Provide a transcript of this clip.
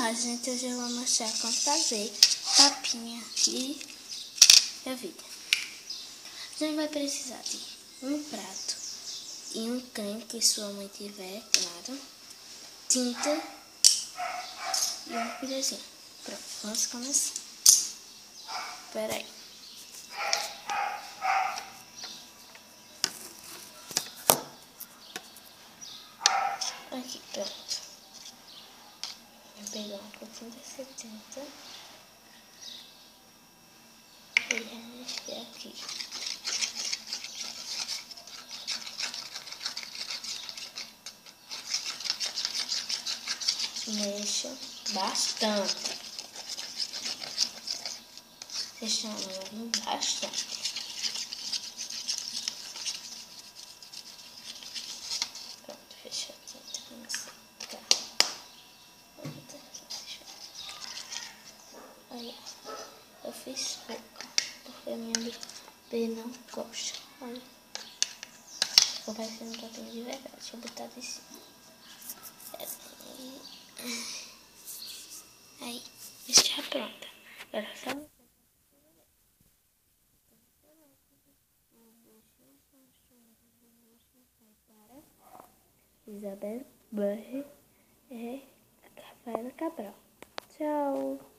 Olá, gente, hoje eu vou mostrar como fazer papinha de ervilha. A gente vai precisar de um prato e um creme que sua mãe tiver, claro, tinta e uma colherzinha. Pronto, vamos começar. Espera aí. Aqui, pronto. Vou pegar um pouquinho dessa tinta e remexer aqui. Mexa bastante. Deixando bastante. Pronto, fecha a tinta. Vamos secar. Olha, eu fiz pouco, porque a minha bebê não gosta. Olha, ficou parecendo um papinho de verdade. Deixa eu botar de cima. Aí, está pronta. Agora só Isabel Burri e Rafaela Cabral. Tchau!